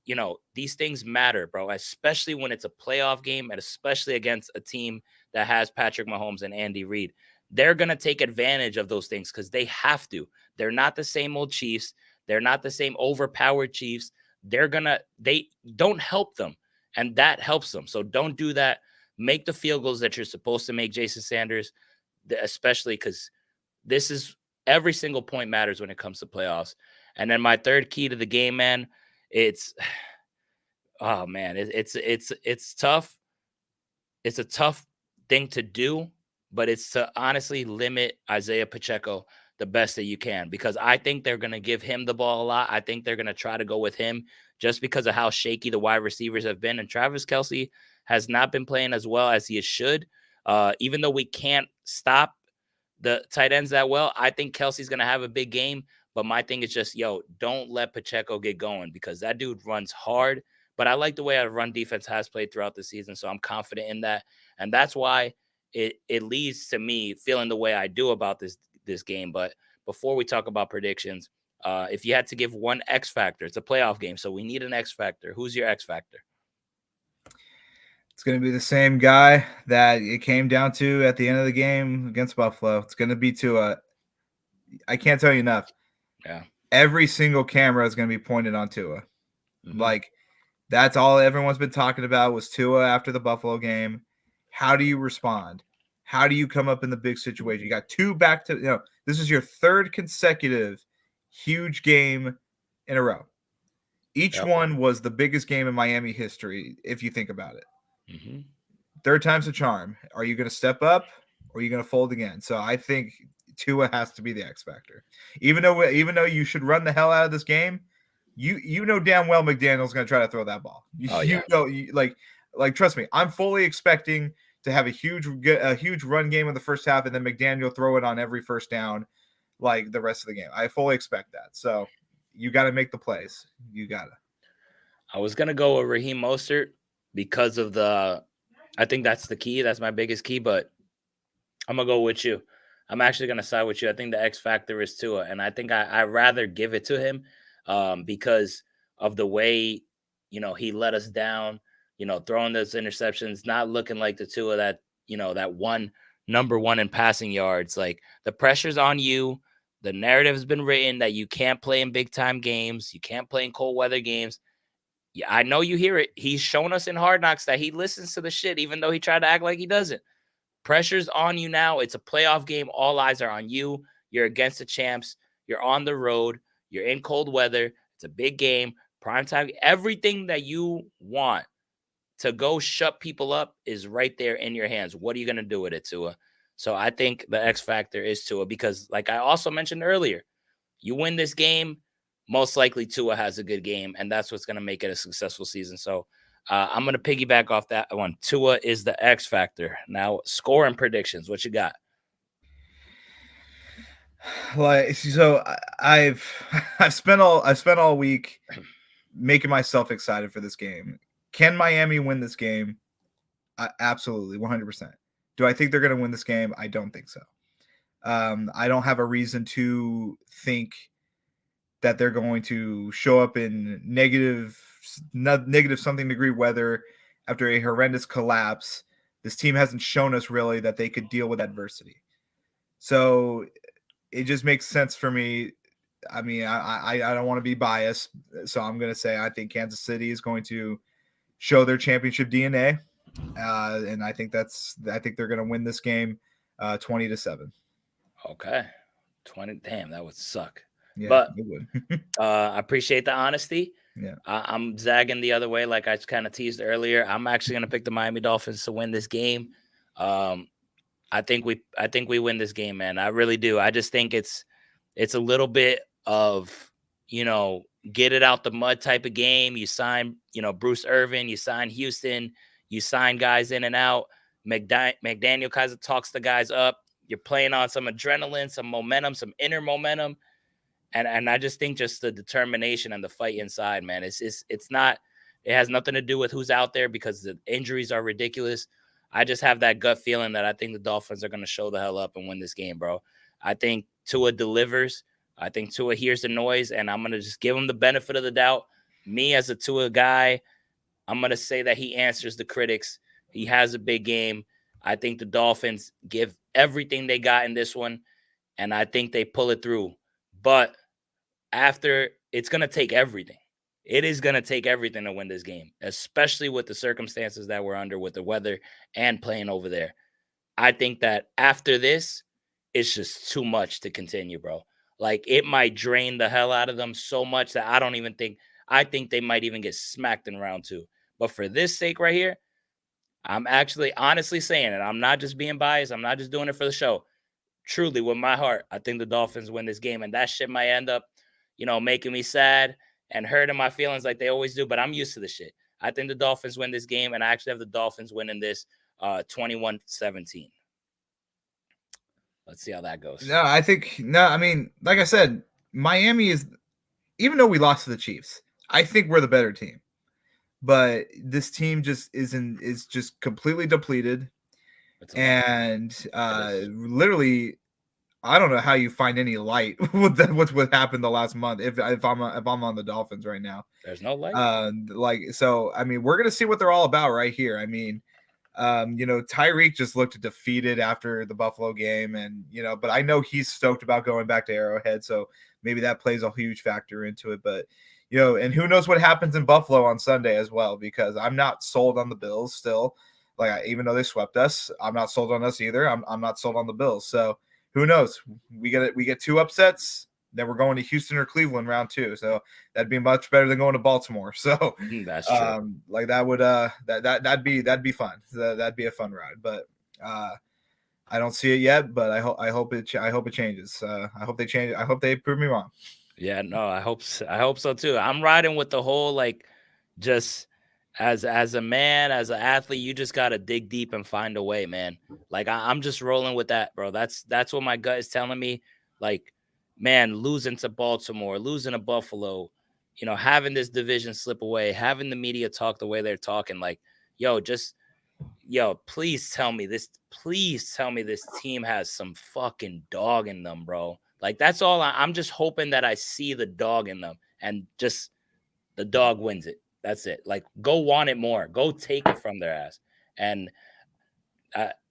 these things matter, bro, especially when it's a playoff game and especially against a team that has Patrick Mahomes and Andy Reid. They're gonna take advantage of those things because they have to. They're not the same old Chiefs. They're not the same overpowered Chiefs. They don't help them, and that helps them. So don't do that. Make the field goals that you're supposed to make, Jason Sanders, especially because this is every single point matters when it comes to playoffs. And then my third key to the game, man, it's oh man, it's tough. It's a tough thing to do, but it's to honestly limit Isaiah Pacheco the best that you can, because I think they're going to give him the ball a lot. I think they're going to try to go with him just because of how shaky the wide receivers have been. And Travis Kelsey has not been playing as well as he should. Even though we can't stop the tight ends that well, I think Kelsey's going to have a big game. But my thing is just, yo, don't let Pacheco get going, because that dude runs hard. But I like the way our run defense has played throughout the season, so I'm confident in that. And that's why it leads to me feeling the way I do about this game. But before we talk about predictions, if you had to give one X factor, it's a playoff game, so we need an X factor. Who's your X factor? It's going to be the same guy that it came down to at the end of the game against Buffalo. It's going to be Tua. I can't tell you enough. Yeah. Every single camera is going to be pointed on Tua. Mm-hmm. Like, that's all everyone's been talking about was Tua after the Buffalo game. How do you respond? How do you come up in the big situation? You got two back to, this is your third consecutive huge game in a row. Each one was the biggest game in Miami history, if you think about it. Mm-hmm. Third time's a charm. Are you going to step up or are you going to fold again? So I think Tua has to be the X factor. Even though you should run the hell out of this game, you know damn well McDaniel's going to try to throw that ball. Like trust me, I'm fully expecting to have a huge run game in the first half, and then McDaniel throw it on every first down like the rest of the game. I fully expect that. So you got to make the plays. You got to. I was going to go with Raheem Mostert because of I think that's the key. That's my biggest key, but I'm going to go with you. I'm actually going to side with you. I think the X factor is Tua, and I think I'd rather give it to him because of the way, he let us down, throwing those interceptions, not looking like the Tua that, that number one in passing yards. Like, the pressure's on you. The narrative has been written that you can't play in big time games. You can't play in cold weather games. Yeah, I know you hear it. He's shown us in Hard Knocks that he listens to the shit, even though he tried to act like he doesn't. Pressure's on you now. It's a playoff game. All eyes are on you. You're against the champs. You're on the road. You're in cold weather. It's a big game. Prime time. Everything that you want to go shut people up is right there in your hands. What are you going to do with it, Tua? So I think the X factor is Tua, because like I also mentioned earlier, you win this game, most likely Tua has a good game, and that's what's going to make it a successful season. So I'm going to piggyback off that one. Tua is the X factor. Now, scoring predictions. What you got? Like, so I've spent all week making myself excited for this game. Can Miami win this game? Absolutely, 100%. Do I think they're going to win this game? I don't think so. I don't have a reason to think that they're going to show up in negative something degree weather after a horrendous collapse. This team hasn't shown us really that they could deal with adversity. So it just makes sense for me. I mean, I don't want to be biased, so I'm going to say I think Kansas City is going to show their championship DNA, and I think they're going to win this game 20-7. Okay, 20. Damn, that would suck. Yeah, but it would. I appreciate the honesty. Yeah, I'm zagging the other way, like I kind of teased earlier. I'm actually going to pick the Miami Dolphins to win this game. I think we win this game, man. I really do. I just think it's a little bit of, get it out the mud type of game. You sign, Bruce Irvin, you sign Houston, you sign guys in and out. McDaniel kind of talks the guys up. You're playing on some adrenaline, some momentum, some inner momentum. And I just think just the determination and the fight inside, man, it's not, it has nothing to do with who's out there, because the injuries are ridiculous. I just have that gut feeling that I think the Dolphins are going to show the hell up and win this game, bro. I think Tua delivers. I think Tua hears the noise, and I'm going to just give him the benefit of the doubt. Me as a Tua guy, I'm going to say that he answers the critics. He has a big game. I think the Dolphins give everything they got in this one, and I think they pull it through. But after, it's going to take everything. It is going to take everything to win this game, especially with the circumstances that we're under with the weather and playing over there. I think that after this, it's just too much to continue, bro. like it might drain the hell out of them so much that I think they might even get smacked in round 2. But for this sake right here, I'm actually honestly saying it. I'm not just being biased. I'm not just doing it for the show. Truly, with my heart, I think the Dolphins win this game, and that shit might end up, making me sad and hurting my feelings like they always do. But I'm used to the shit. I think the Dolphins win this game, and I actually have the Dolphins winning this 21-17. Let's see how that goes. No, I mean, like I said, Miami is, even though we lost to the Chiefs, I think we're the better team. But this team just is just completely depleted. It's a lot. And It is. literally, I don't know how you find any light with what happened the last month. If I'm on the Dolphins right now, There's no light. So I mean, we're gonna see what they're all about right here. I mean, Tyreek just looked defeated after the Buffalo game, and but I know he's stoked about going back to Arrowhead, so maybe that plays a huge factor into it. But and who knows what happens in Buffalo on Sunday as well, because I'm not sold on the Bills still. Like, even though they swept us, I'm not sold on us either. I'm not sold on the Bills. So who knows? We get 2 upsets. Then we're going to Houston or Cleveland round 2. So that'd be much better than going to Baltimore. So That's true. like that would that'd be fun. That'd be a fun ride. But I don't see it yet, but I hope it changes. I hope they change. I hope they prove me wrong. Yeah, no, I hope so too. I'm riding with the whole like just as a man, as an athlete, you just gotta dig deep and find a way, man. Like I'm just rolling with that, bro. That's what my gut is telling me. Like, man, losing to Baltimore, losing to Buffalo, having this division slip away, having the media talk the way they're talking, like, please tell me this. Please tell me this team has some fucking dog in them, bro. Like that's all. I'm just hoping that I see the dog in them, and just the dog wins it. That's it. Like, go want it more. Go take it from their ass. And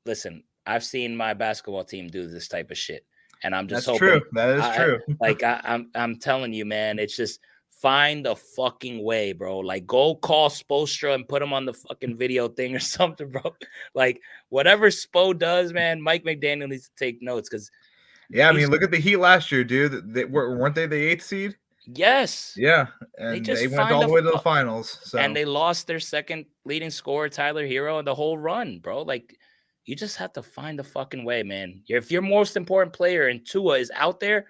listen, I've seen my basketball team do this type of shit, and I'm just That's hoping. true. That is true. I'm telling you, man. It's just find the fucking way, bro. Like, go call Spoelstra and put him on the fucking video thing or something, bro. Like, whatever Spo does, man, Mike McDaniel needs to take notes, because Yeah, I mean, look at the Heat last year, dude. Weren't they the 8th seed? yes, Yeah, they and just they went find all a the way to the finals. So and they lost their second leading scorer, Tyler Hero, and the whole run, bro. Like, you just have to find the fucking way, man. If your most important player in Tua is out there,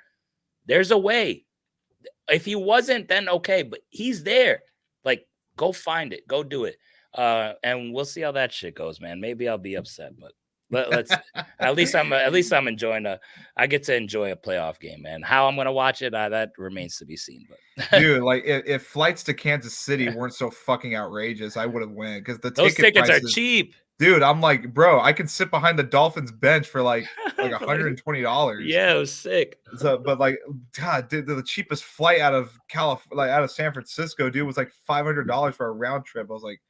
there's a way. If he wasn't, then okay, but he's there. Like, go find it, go do it. And we'll see how that shit goes, man. Maybe I'll be upset, but let's at least I'm enjoying I get to enjoy a playoff game, man. How I'm gonna watch it, that remains to be seen. But dude, like if flights to Kansas City weren't so fucking outrageous, I would have went, because the those ticket tickets are prices, cheap. dude. I'm like, bro, I could sit behind the Dolphins bench for like For like, $120. yeah, it was sick. So, but like, God, dude, the cheapest flight out of out of San Francisco, dude, was like $500 for a round trip. I was like,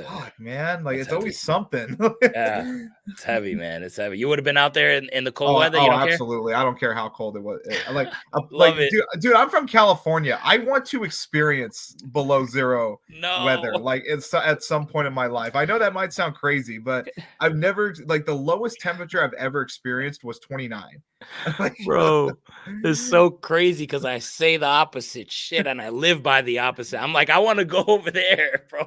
fuck, man, like That's it's heavy. always something. Yeah, it's heavy, man. It's heavy. You would have been out there in the cold Oh, weather. You don't care? absolutely. I don't care how cold it was. Love it. Dude, I'm from California. I want to experience below zero weather, No, like it's at some point in my life. I know that might sound crazy, but I've never, like, the lowest temperature I've ever experienced was 29. Like, bro, it's so crazy because I say the opposite shit and I live by the opposite. I'm like, I want to go over there, bro.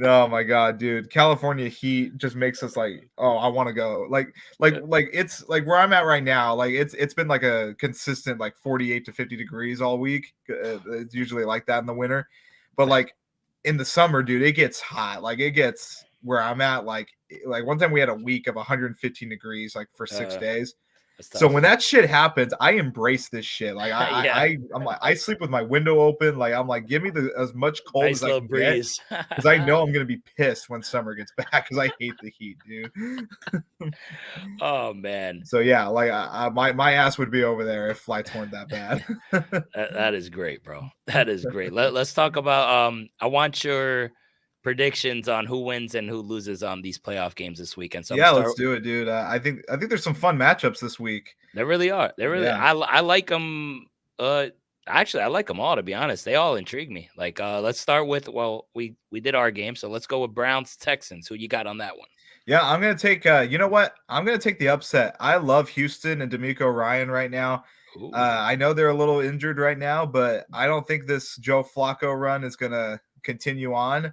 oh my god, dude, California heat just makes us like, oh, I want to go. Like it's like where I'm at right now. Like it's been like a consistent like 48 to 50 degrees all week. It's usually like that in the winter, but like in the summer, dude, it gets hot. Like it gets where I'm at. Like one time we had a week of 115 degrees like for 6 days. So when that shit happens, I embrace this shit. Like Yeah, I'm like, I sleep with my window open. Like I'm like, give me as much cold nice as I little can get, breeze. because I know I'm gonna be pissed when summer gets back, because I hate the heat, dude. Oh man, So yeah, like my ass would be over there if flights weren't that bad. that is great, bro. That is great. Let's talk about. I want your predictions on who wins and who loses on these playoff games this weekend. So I'm gonna Yeah, let's start. do it, dude. I think there's some fun matchups this week. They really are. They really. Yeah. I like them. Actually, I like them all. To be honest, they all intrigue me. Like, let's start with. Well, we did our game, so let's go with Browns Texans. Who you got on that one? Yeah, I'm gonna take. You know what? I'm gonna take the upset. I love Houston and D'Amico Ryan right now. Ooh. I know they're a little injured right now, but I don't think this Joe Flacco run is going to continue on.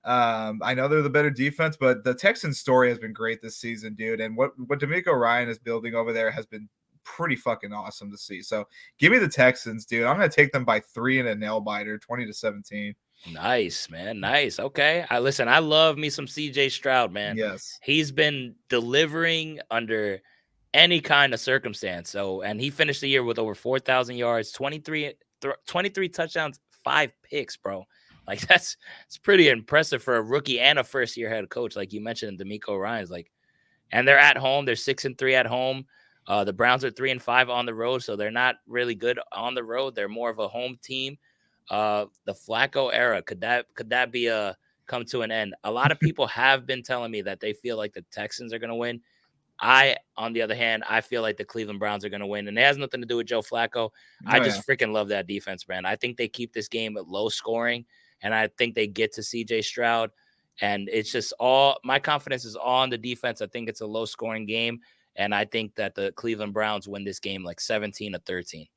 I know they're the better defense, but the Texans story has been great this season, dude. And what D'Amico Ryan is building over there has been pretty fucking awesome to see. So give me the Texans, dude. I'm going to take them by 3 in a nail biter, 20-17. Nice, man. Nice. Okay. I love me some CJ Stroud, man. Yes. He's been delivering under any kind of circumstance. So, and he finished the year with over 4,000 yards, 23 touchdowns, 5 picks, bro. Like it's pretty impressive for a rookie and a first year head coach. Like you mentioned, D'Amico Ryan's like, and they're at home. They're 6-3 at home. The Browns are 3-5 on the road, so they're not really good on the road. They're more of a home team. The Flacco era, could that be a come to an end? A lot of people have been telling me that they feel like the Texans are going to win. On the other hand, I feel like the Cleveland Browns are going to win, and it has nothing to do with Joe Flacco. I Oh, yeah. just freaking love that defense, man. I think they keep this game at low scoring, and I think they get to CJ Stroud, and it's just all my confidence is all on the defense. I think it's a low scoring game, and I think that the Cleveland Browns win this game like 17-13.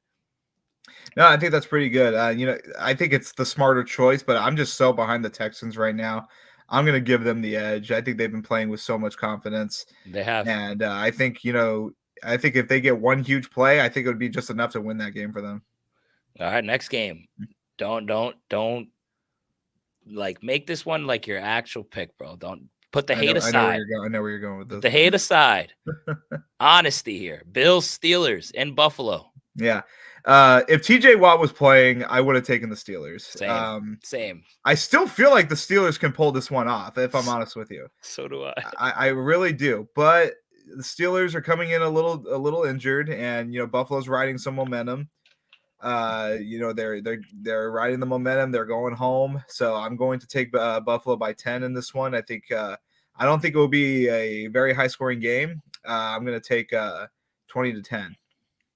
No, I think that's pretty good. I think it's the smarter choice, but I'm just so behind the Texans right now. I'm going to give them the edge. I think they've been playing with so much confidence. They have. And I think if they get one huge play, I think it would be just enough to win that game for them. All right, next game. Don't like make this one like your actual pick, bro. Don't put the hate aside. I know where you're going with this. The hate aside. Honesty here. Bills Steelers in Buffalo. Yeah. If TJ Watt was playing, I would have taken the Steelers. Same. I still feel like the Steelers can pull this one off, if I'm honest with you. So do I. I really do. But the Steelers are coming in a little injured, and Buffalo's riding some momentum. They're riding the momentum. They're going home, so I'm going to take Buffalo by 10 in this one. I think I don't think it will be a very high scoring game. I'm going to take 20-10.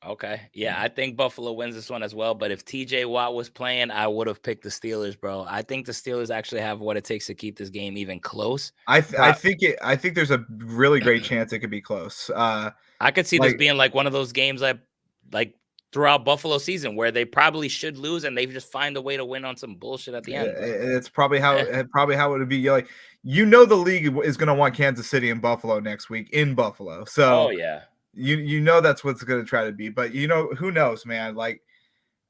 Okay. Yeah, I think Buffalo wins this one as well. But if TJ Watt was playing, I would have picked the Steelers, bro. I think the Steelers actually have what it takes to keep this game even close. I think there's a really great chance it could be close. I could see this being like one of those games like throughout Buffalo season where they probably should lose and they just find a way to win on some bullshit at the end. It's probably how it would be. Like, the league is going to want Kansas City and Buffalo next week in Buffalo. So yeah. That's what's going to try to be, but who knows, man? Like,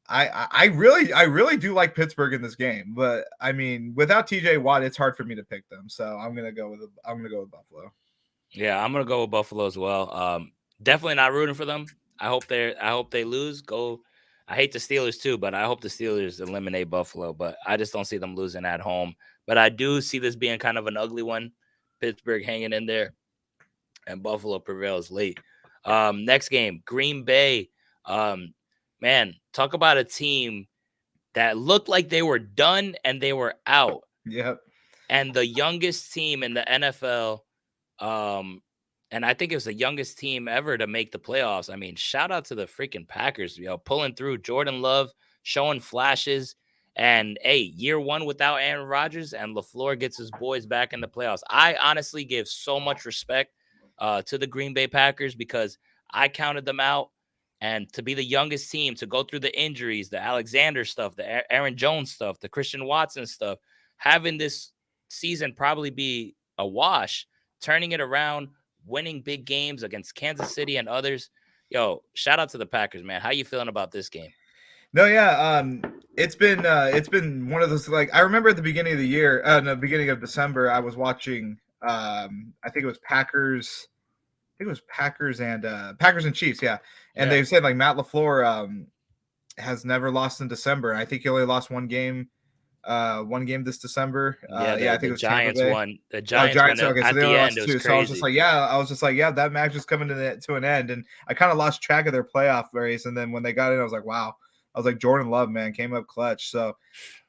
I really do like Pittsburgh in this game, but I mean, without TJ Watt, it's hard for me to pick them. So I'm gonna go with Buffalo. Yeah, I'm gonna go with Buffalo as well. Definitely not rooting for them. I hope they lose. I hate the Steelers too, but I hope the Steelers eliminate Buffalo. But I just don't see them losing at home. But I do see this being kind of an ugly one. Pittsburgh hanging in there, and Buffalo prevails late. Next game, Green Bay. Man, talk about a team that looked like they were done and they were out. Yep. And the youngest team in the NFL, and I think it was the youngest team ever to make the playoffs. I mean, shout out to the freaking Packers, pulling through. Jordan Love showing flashes. And year one without Aaron Rodgers, and LaFleur gets his boys back in the playoffs. I honestly give so much respect to the Green Bay Packers because I counted them out, and to be the youngest team, to go through the injuries, the Alexander stuff, the Aaron Jones stuff, the Christian Watson stuff, having this season probably be a wash, turning it around, winning big games against Kansas City and others. Shout out to the Packers, man. How you feeling about this game? No, yeah, it's been one of those, like, I remember at the beginning of the year, the beginning of December, I was watching, I think it was Packers and Chiefs, yeah. And they said, like, Matt LaFleur has never lost in December. And I think he only lost one game this December. I think it was Giants won. The Giants won okay, at so the end. It was crazy. So I was just like, that match is coming to an end. And I kind of lost track of their playoff race. And then when they got in, I was like, wow. I was like, Jordan Love, man, came up clutch. So,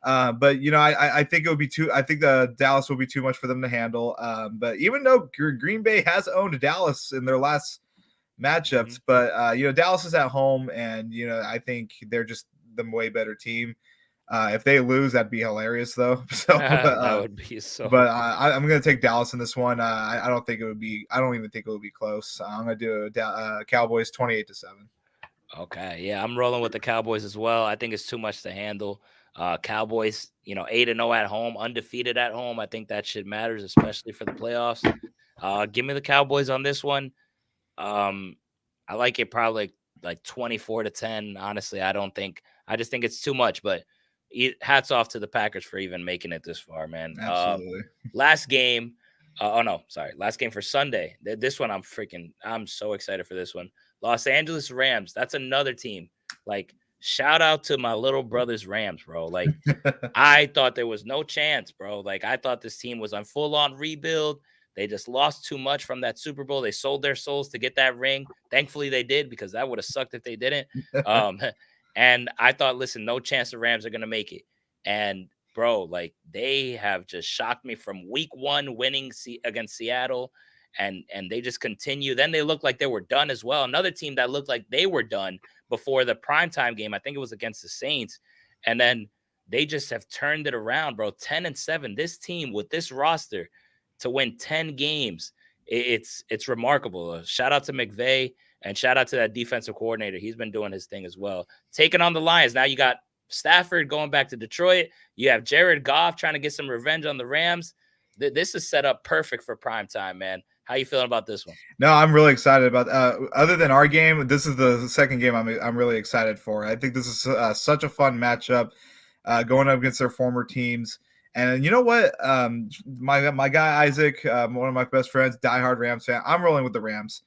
but I think it would be I think the Dallas will be too much for them to handle. But even though Green Bay has owned Dallas in their last matchups, but Dallas is at home, and I think they're just the way better team. If they lose, that'd be hilarious, though. So that would be so. But I'm going to take Dallas in this one. I don't think it would be. I don't even think it would be close. I'm going to do Cowboys 28-7. Okay, yeah, I'm rolling with the Cowboys as well. I think it's too much to handle. Cowboys, 8-0 at home, undefeated at home. I think that shit matters, especially for the playoffs. Give me the Cowboys on this one. Um, I like it probably like 24-10. Honestly, I just think it's too much, but hats off to the Packers for even making it this far, man. Absolutely. Last game. Oh no, sorry. Last game for Sunday. This one I'm so excited for this one. Los Angeles Rams. That's another team. Like, shout out to my little brother's Rams, bro. Like, I thought there was no chance, bro. Like, I thought this team was on full on rebuild. They just lost too much from that Super Bowl. They sold their souls to get that ring. Thankfully, they did, because that would have sucked if they didn't. Um, and I thought, listen, no chance the Rams are gonna make it. And bro, like, they have just shocked me from week one, winning against Seattle, and they just continue. Then they looked like they were done as well. Another team that looked like they were done before the primetime game. I think it was against the Saints, and then they just have turned it around, bro. 10-7. This team with this roster to win 10 games, it's remarkable. Shout out to McVay, and shout out to that defensive coordinator. He's been doing his thing as well. Taking on the Lions. Now you got Stafford going back to Detroit. You have Jared Goff trying to get some revenge on the Rams. This is set up perfect for prime time, man. How you feeling about this one? No, I'm really excited about. Other than our game, this is the second game I'm really excited for. I think this is such a fun matchup, going up against their former teams. And you know what? My guy Isaac, one of my best friends, diehard Rams fan. I'm rolling with the Rams.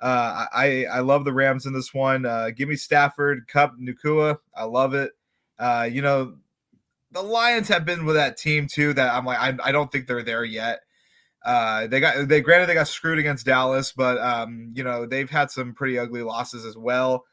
I love the Rams in this one. Give me Stafford, Cup, Nakua. I love it. The Lions have been with that team too. That I'm like, I don't think they're there yet. They got screwed against Dallas, but they've had some pretty ugly losses as well.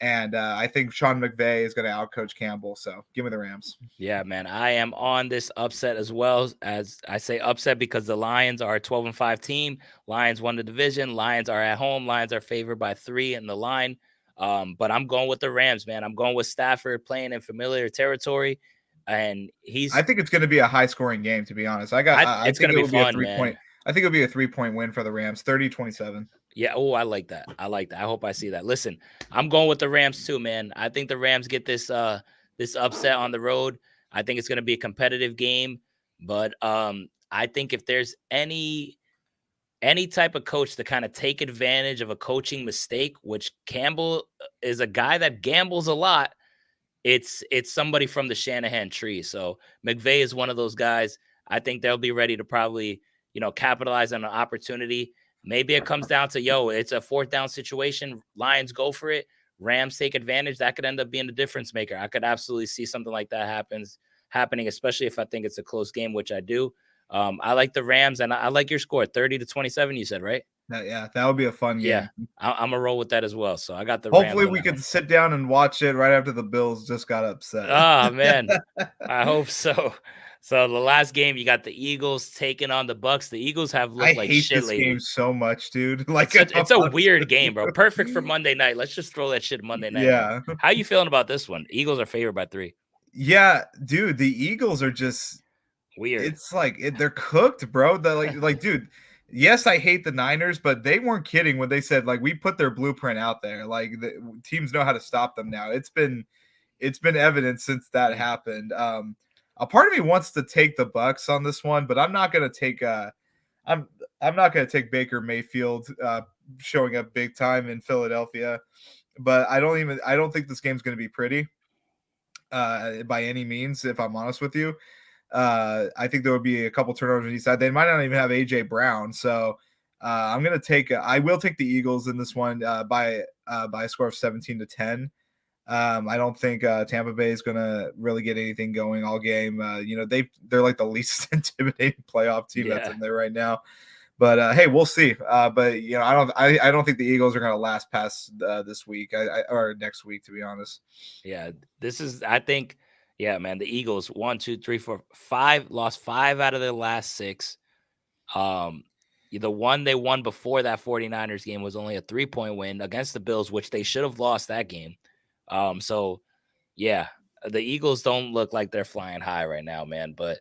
And I think Sean McVay is going to outcoach Campbell. So give me the Rams. Yeah, man. I am on this upset as well. As I say upset because the Lions are a 12-5 team. Lions won the division. Lions are at home. Lions are favored by 3 in the line. But I'm going with the Rams, man. I'm going with Stafford playing in familiar territory. And I think it's going to be a high scoring game, to be honest. I it's think gonna it be will be a fun, 3 point. man. I think it'll be a 3 point win for the Rams, 30-27. Yeah. Oh, I like that. I like that. I hope I see that. Listen, I'm going with the Rams too, man. I think the Rams get this upset on the road. I think it's gonna be a competitive game. But I think if there's any type of coach to kind of take advantage of a coaching mistake, which Campbell is a guy that gambles a lot, it's somebody from the Shanahan tree. So McVay is one of those guys. I think they'll be ready to probably, capitalize on an opportunity. Maybe it comes down to, it's a fourth down situation. Lions go for it. Rams take advantage. That could end up being the difference maker. I could absolutely see something like that happening, especially if I think it's a close game, which I do. I like the Rams, and I like your score, 30-27. You said, right? That would be a fun Yeah, game. I'm gonna roll with that as well. So I got the Rams Hopefully, on we that could one. sit down and watch it right after the Bills just got upset. Oh man, I hope so. So the last game, you got the Eagles taking on the Bucks. The Eagles have I looked like hate shit this game lately. so much, dude. It's Like, such I'm it's a honest weird with game, bro. Perfect for you. Monday night. Let's just throw that shit Monday night, man. Yeah. How you feeling about this one? Eagles are favored by 3. Yeah, dude, the Eagles are just Weird. it's like they're cooked, bro. The like dude, yes, I hate the Niners, but they weren't kidding when they said like we put their blueprint out there. Like the teams know how to stop them now. It's been evident since that happened. A part of me wants to take the Bucks on this one, but I'm not gonna take I'm I'm not gonna take Baker Mayfield showing up big time in Philadelphia. But I don't think this game's gonna be pretty by any means, if I'm honest with you. I think there would be a couple turnovers on each side. They might not even have AJ Brown, so I'm gonna I will take the Eagles in this one by a score of 17-10. I don't think Tampa Bay is gonna really get anything going all game. They're like the least intimidating playoff team that's Yeah. in there right now. But hey, we'll see. But I don't think the Eagles are gonna last past this week or next week, to be honest. Yeah. I think, yeah, man. The Eagles, 1, 2, 3, 4, 5, lost 5 out of their last 6. Um, the one they won before that 49ers game was only a 3-point win against the Bills, which they should have lost that game. So yeah, the Eagles don't look like they're flying high right now, man. But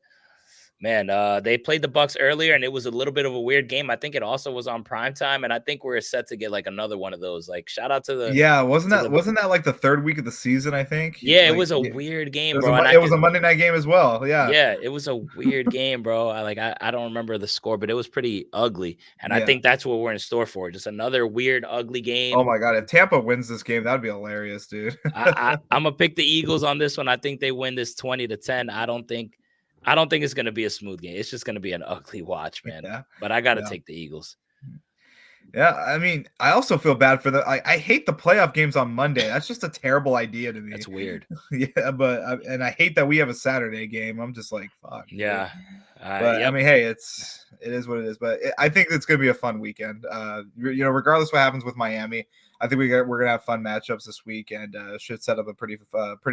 Man, they played the Bucks earlier, and it was a little bit of a weird game. I think it also was on prime time, and I think we're set to get like another one of those. Like, shout out to the Yeah, wasn't to that the wasn't that like the 3rd week of the season, I think? yeah, it Like, was a yeah, weird it game, was a bro. And I it was could a Monday night game as well. Yeah. yeah, it was a weird game, bro. I don't remember the score, but it was pretty ugly. And I Yeah. think that's what we're in store for. Just another weird, ugly Oh game. my god, if Tampa wins this game, that'd be hilarious, dude. I'm gonna pick the Eagles on this one. I think they win this 20-10. I don't think it's gonna be a smooth game. It's just gonna be an ugly watch, man. Yeah. But I gotta Yeah. take the Eagles. Yeah, I mean, I also feel bad for I hate the playoff games on Monday. That's just a terrible idea to me. That's weird. Yeah, but and I hate that we have a Saturday game. I'm just like, fuck, dude. Yeah. But I Yep. mean, hey, it is what it is. But I think it's gonna be a fun weekend. Regardless what happens with Miami, I think we're gonna have fun matchups this week, and should set up a pretty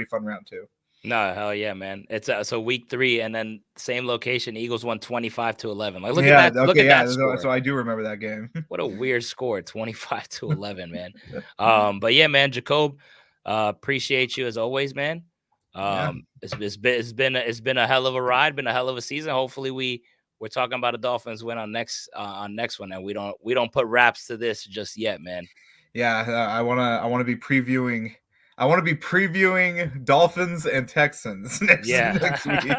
fun round 2. No, hell yeah, man. It's so week 3, and then same location. Eagles won 25-11. Like, look at Yeah. that. Look Okay. at Yeah. that So, score. so I do remember that game. What a weird score, 25-11, man. But yeah, man, Jacob, appreciate you as always, man. Yeah. It's been a hell of a ride, been a hell of a season. Hopefully we're talking about a Dolphins win on next one, and we don't put wraps to this just yet, man. Yeah. I wanna be previewing. I want to be previewing Dolphins and Texans next week.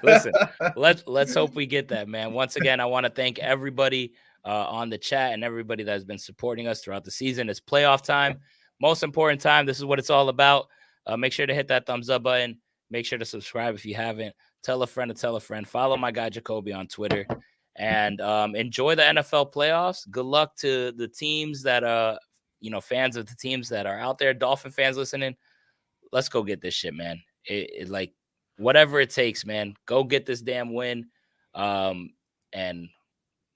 Listen, let's hope we get that, man. Once again, I want to thank everybody on the chat and everybody that has been supporting us throughout the season. It's playoff time, most important time. This is what it's all about. Make sure to hit that thumbs up button. Make sure to subscribe if you haven't. Tell a friend to tell a friend. Follow my guy Jacoby on Twitter, and enjoy the NFL playoffs. Good luck to the teams that fans of the teams that are out there, Dolphin fans listening. Let's go get this shit, man. Like whatever it takes, man. Go get this damn win. And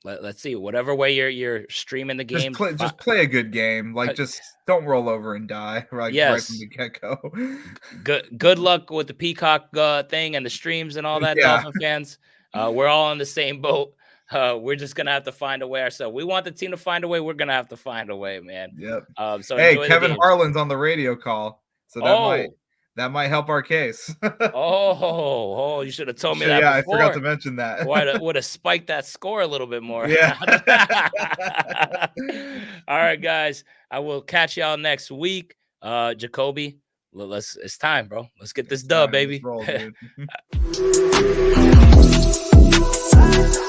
let's see. Whatever way you're streaming the game. Just play a good game. Like, just don't roll over and die. Right from the get-go. Good luck with the Peacock thing and the streams and all that, Yeah. Dolphin fans. We're all in the same boat. We're just gonna have to find a way ourselves. We want the team to find a way. We're gonna have to find a way, man. Yep. So hey, enjoy Kevin the games. Harlan's on the radio call, so that might help our case. You should have told me that. Yeah, before. I forgot to mention that. Would have spiked that score a little bit more. Yeah. All right, guys. I will catch y'all next week. Jacoby, it's time, bro. Let's get this dub, baby. Let's roll, dude.